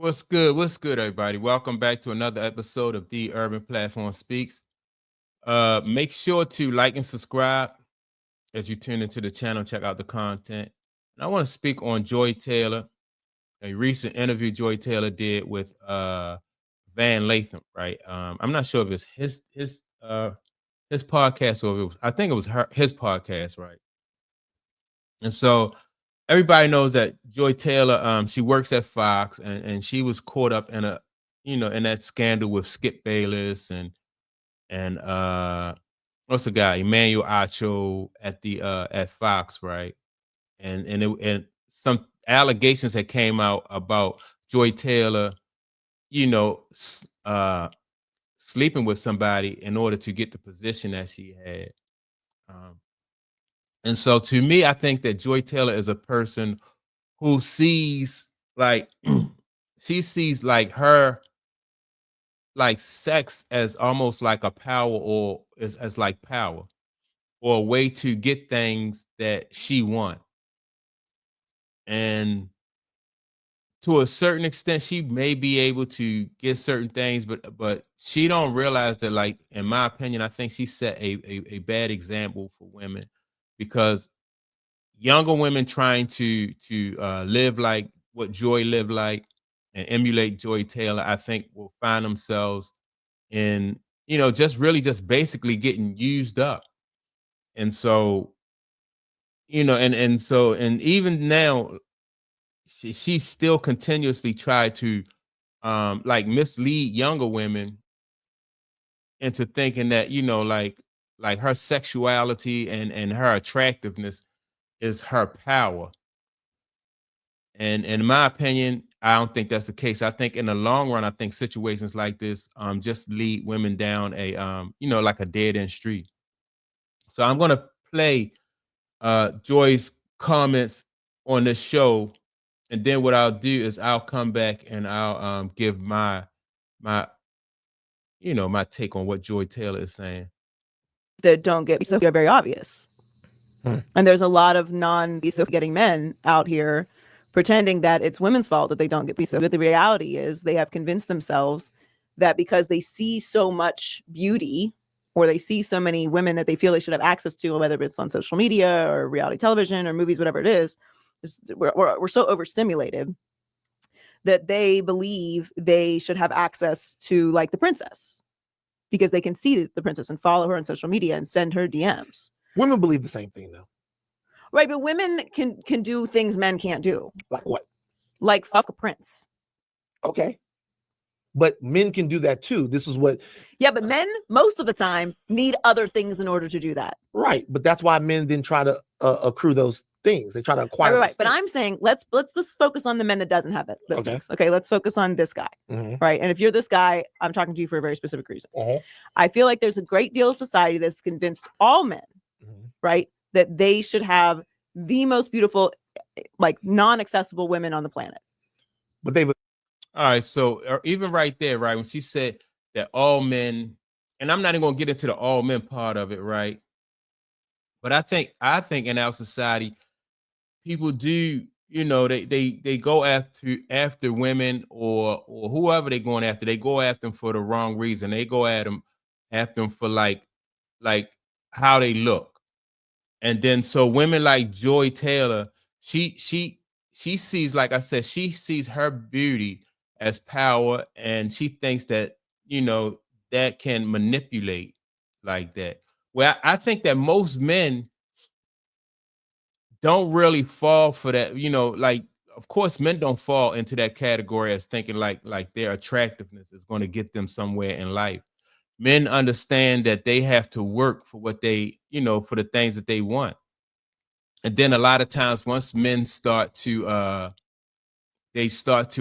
What's good? What's good, everybody? Welcome back to another episode of The Urban Platform Speaks. Make sure to like and subscribe as you tune into the channel, check out the content. And I want to speak on Joy Taylor, a recent interview Joy Taylor did with Van Lathan, right? I'm not sure if it's his podcast or if it was, I think it was his podcast, right? And so everybody knows that Joy Taylor, she works at Fox, and she was caught up in in that scandal with Skip Bayless and what's the guy, Emmanuel Acho at Fox, right? And some allegations that came out about Joy Taylor, you know, sleeping with somebody in order to get the position that she had. Um, and so to me, I think that Joy Taylor is a person who sees like she sees like her like sex as almost like a power or as like power or a way to get things that she want. And to a certain extent, she may be able to get certain things, but she don't realize that, like, in my opinion, I think she set a bad example for women because younger women trying to live like what Joy lived like and emulate Joy Taylor, I think will find themselves in, just really just basically getting used up. And so, and even now, she still continuously try to like mislead younger women into thinking that, like her sexuality and her attractiveness is her power. And in my opinion, I don't think that's the case. I think in the long run, I think situations like this just lead women down a like a dead end street. So I'm gonna play Joy's comments on this show, and then what I'll do is I'll come back and I'll give my my take on what Joy Taylor is saying. That don't get so very obvious. And there's a lot of non-visa getting men out here pretending that it's women's fault that they don't get visa. But the reality is they have convinced themselves that because they see so much beauty or they see so many women that they feel they should have access to, whether it's on social media or reality television or movies, whatever it is, we're so overstimulated that they believe they should have access to like the princess because they can see the princess and follow her on social media and send her DMs. Women believe the same thing, though. Right, but women can do things men can't do. Like what? Like fuck a prince. Okay. But men can do that too. This is what. Yeah, but men most of the time need other things in order to do that. Right, but that's why men then try to accrue those things. They try to acquire. Right. But I'm saying let's just focus on the men that doesn't have those things. Okay, let's focus on this guy. Right, and if you're this guy, I'm talking to you for a very specific reason. I feel like there's a great deal of society that's convinced all men, right, that they should have the most beautiful, like non-accessible women on the planet. But they've. All right, so even right there, right, when she said that all men, and I'm not even gonna get into the all men part of it, right? But I think in our society, people do, they go after women or whoever they're going after. They go after them for the wrong reason. They go after them for like how they look. And then so women like Joy Taylor, she sees, like I said, she sees her beauty as power, and she thinks that that can manipulate like that. Well, I think that most men don't really fall for that. Like, of course, men don't fall into that category as thinking like their attractiveness is going to get them somewhere in life. Men understand that they have to work for what they, for the things that they want. And then a lot of times once men start to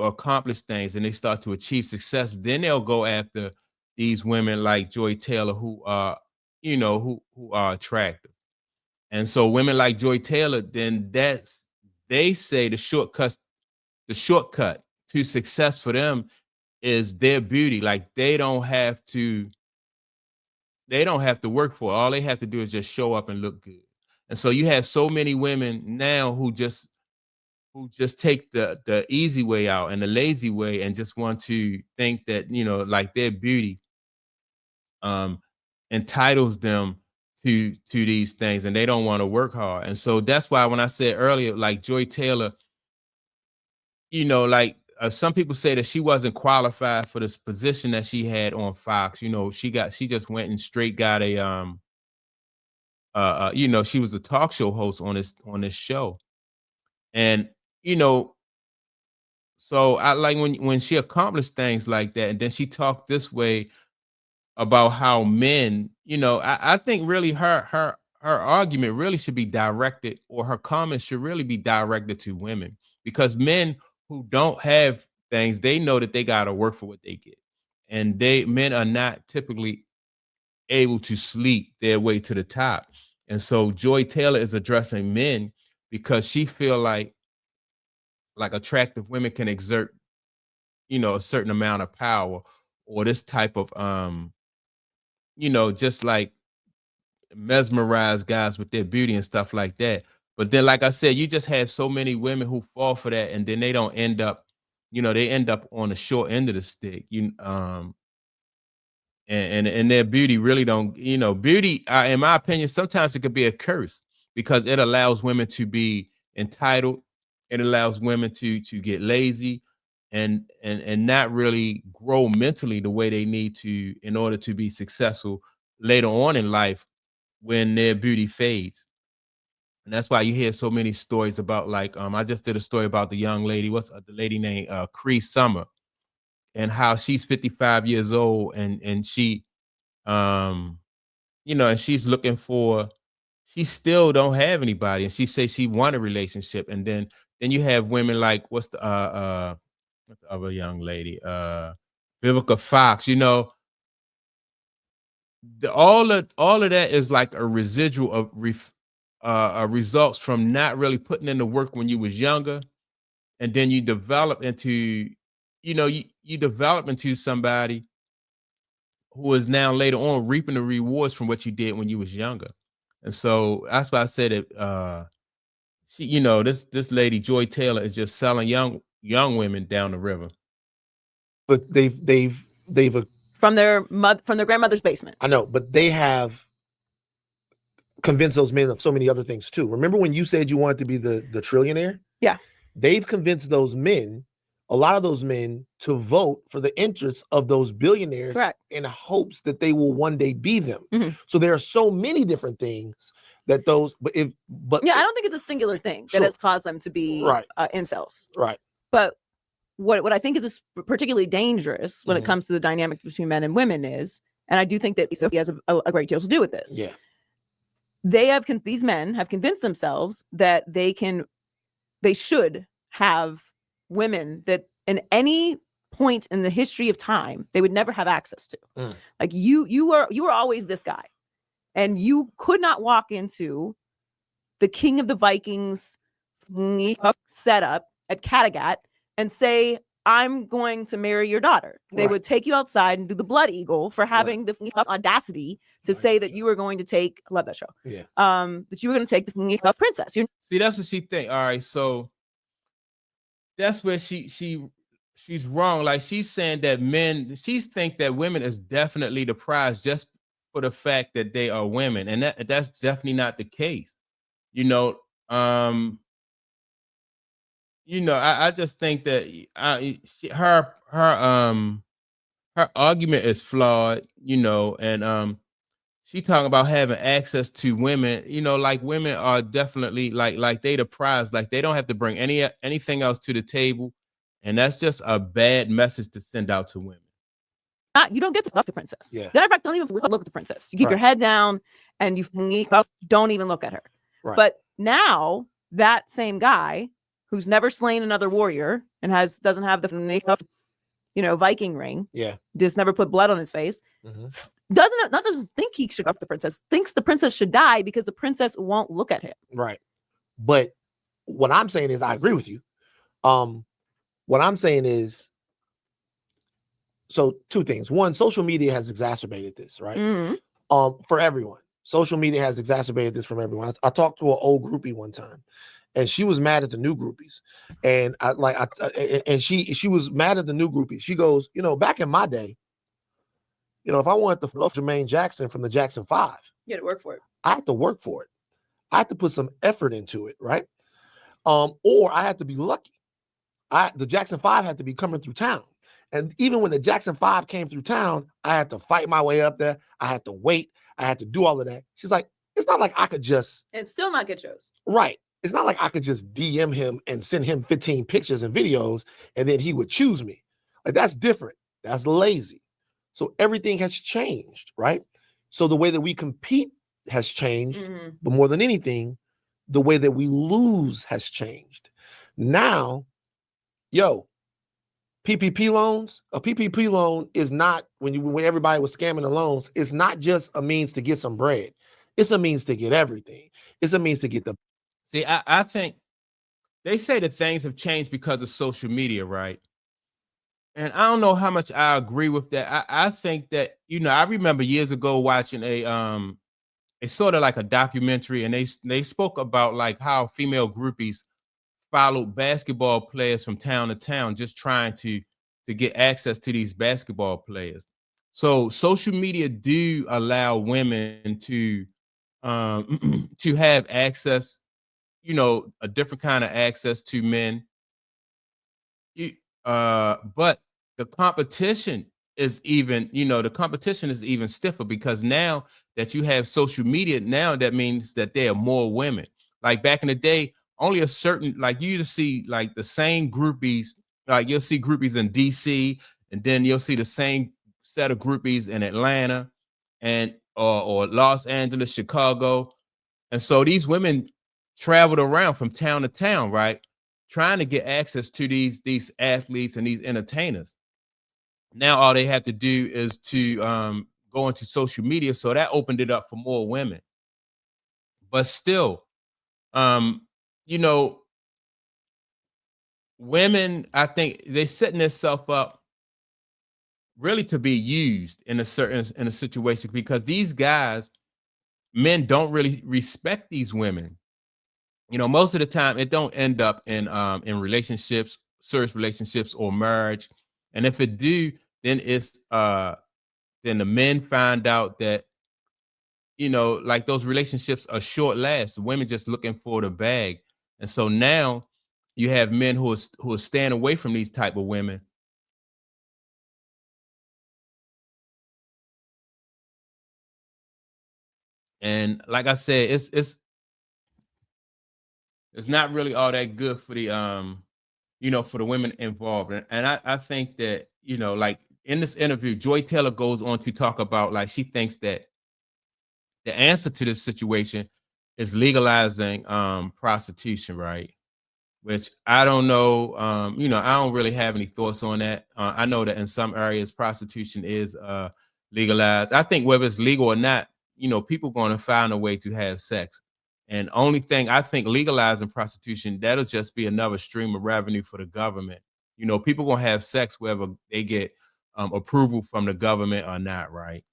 accomplish things and they start to achieve success, then they'll go after these women like Joy Taylor who are, who are attractive. And so women like Joy Taylor, then they say the shortcut to success for them is their beauty. Like they don't have to work for it. All they have to do is just show up and look good. And so you have so many women now who just who just take the easy way out and the lazy way and just want to think that, like their beauty entitles them to these things, and they don't want to work hard. And so that's why when I said earlier, like Joy Taylor, like some people say that she wasn't qualified for this position that she had on Fox. She just went and straight got a she was a talk show host on this show. And so I like when she accomplished things like that, and then she talked this way about how men, I think really her argument really should be directed, or her comments should really be directed to women, because men who don't have things, they know that they got to work for what they get, and men are not typically able to sleep their way to the top. And so Joy Taylor is addressing men because she feel like attractive women can exert, a certain amount of power, or this type of just like mesmerize guys with their beauty and stuff like that. But then, like I said, you just have so many women who fall for that, and then they don't end up, they end up on the short end of the stick. And their beauty really don't, beauty, in my opinion, sometimes it could be a curse, because it allows women to be entitled. It allows women to get lazy and not really grow mentally the way they need to in order to be successful later on in life when their beauty fades. And that's why you hear so many stories about, like, I just did a story about the young lady, the lady named Cree Summer, and how she's 55 years old, and she, and she's looking for, she still don't have anybody, and she says she want a relationship. And then you have women like, what's the other young lady, Vivica Fox, all of that is like a residual of results from not really putting in the work when you was younger, and then you develop into, you develop into somebody who is now later on reaping the rewards from what you did when you was younger. And so that's why I said it. She, this lady Joy Taylor is just selling young women down the river. But they've from their grandmother's basement. I know, but they have convinced those men of so many other things too. Remember when you said you wanted to be the trillionaire? Yeah. They've convinced those men, a lot of those men, to vote for the interests of those billionaires. Correct. In hopes that they will one day be them. Mm-hmm. So there are so many different things that those, but I don't think it's a singular thing that has caused them to be incels. Right. But what I think is particularly dangerous when it comes to the dynamic between men and women is, and I do think that Sophie has a great deal to do with this. Yeah. These men have convinced themselves that they should have women that in any point in the history of time they would never have access to. Like you were always this guy, and you could not walk into the King of the Vikings setup at Kattegat and say, I'm going to marry your daughter. They would take you outside and do the blood eagle for having the audacity to say that you were going to take, I love that show. Yeah. That you were going to take the princess. See, that's what she think. All right, so that's where she's wrong. Like, she's saying that she think that women is definitely the prize just for the fact that they are women, and that's definitely not the case. I just think that her argument is flawed, and she talking about having access to women, like women are definitely like they the prize, like they don't have to bring anything else to the table, and that's just a bad message to send out to women. You don't get to love the princess. Yeah. Matter of fact, don't even look at the princess. You keep your head down and you don't even look at her. Right. But now that same guy who's never slain another warrior and doesn't have the Viking ring, just never put blood on his face, doesn't think he should love the princess, thinks the princess should die because the princess won't look at him. Right. But what I'm saying is, I agree with you. What I'm saying is, so two things. One, social media has exacerbated this, right? Mm-hmm. For everyone. Social media has exacerbated this from everyone. I talked to an old groupie one time, and she was mad at the new groupies, and she was mad at the new groupies. She goes, back in my day, if I wanted to love Jermaine Jackson from the Jackson 5, you had to work for it. I had to work for it. I had to put some effort into it, right? Or I had to be lucky. The Jackson 5 had to be coming through town. And even when the Jackson 5 came through town, I had to fight my way up there. I had to wait. I had to do all of that. She's like, it's not like I could just... And still not get shows. Right. It's not like I could just DM him and send him 15 pictures and videos, and then he would choose me. Like, that's different. That's lazy. So everything has changed, right? So the way that we compete has changed, but more than anything, the way that we lose has changed. Now, PPP loans, a PPP loan is not, when everybody was scamming the loans, it's not just a means to get some bread. It's a means to get everything. It's a means to get the... See, I think they say that things have changed because of social media, right? And I don't know how much I agree with that. I think that, I remember years ago watching it's sort of like a documentary, and they spoke about like how female groupies followed basketball players from town to town, just trying to get access to these basketball players. So social media do allow women to to have access, a different kind of access to men. But the competition is even, the competition is even stiffer, because now that you have social media, now that means that there are more women. Like back in the day, only a certain, like you used to see like the same groupies, like you'll see groupies in DC, and then you'll see the same set of groupies in Atlanta and or Los Angeles, Chicago. And so these women traveled around from town to town, right? Trying to get access to these athletes and these entertainers. Now all they have to do is to go into social media. So that opened it up for more women. But still, women, I think they're setting themselves up really to be used in a situation, because these guys, men don't really respect these women. Most of the time it don't end up in relationships, serious relationships or marriage. And if it do, then it's then the men find out that, like those relationships are short last. Women just looking for the bag. And so now you have men who are staying away from these type of women. And like I said, it's not really all that good for the for the women involved. And I think that, like in this interview, Joy Taylor goes on to talk about, like, she thinks that the answer to this situation is legalizing prostitution, right? Which I don't know. I don't really have any thoughts on that. I know that in some areas prostitution is legalized. I think whether it's legal or not, people going to find a way to have sex. And only thing I think, legalizing prostitution, that'll just be another stream of revenue for the government. People gonna have sex whether they get approval from the government or not, right?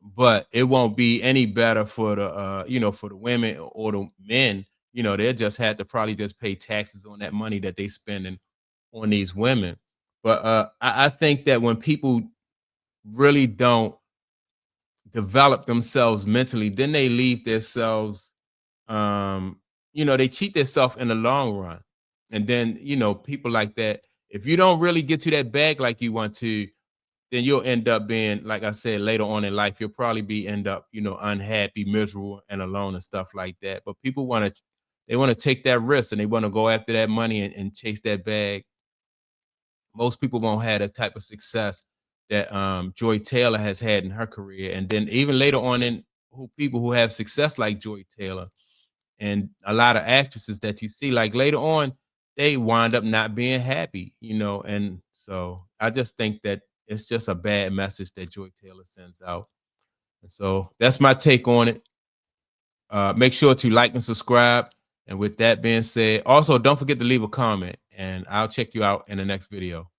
But it won't be any better for the for the women or the men. They'll just have to probably just pay taxes on that money that they spending on these women. But I think that when people really don't develop themselves mentally, then they leave themselves, they cheat themselves in the long run. And then, people like that, if you don't really get to that bag like you want to, then you'll end up being, like I said, later on in life, you'll probably end up, unhappy, miserable, and alone and stuff like that. But people want to take that risk, and they want to go after that money and chase that bag. Most people won't have that type of success that Joy Taylor has had in her career. And then even later on people who have success like Joy Taylor, and a lot of actresses that you see, like later on, they wind up not being happy, and so I just think that it's just a bad message that Joy Taylor sends out. And so that's my take on it. Make sure to like and subscribe. And with that being said, also don't forget to leave a comment, and I'll check you out in the next video.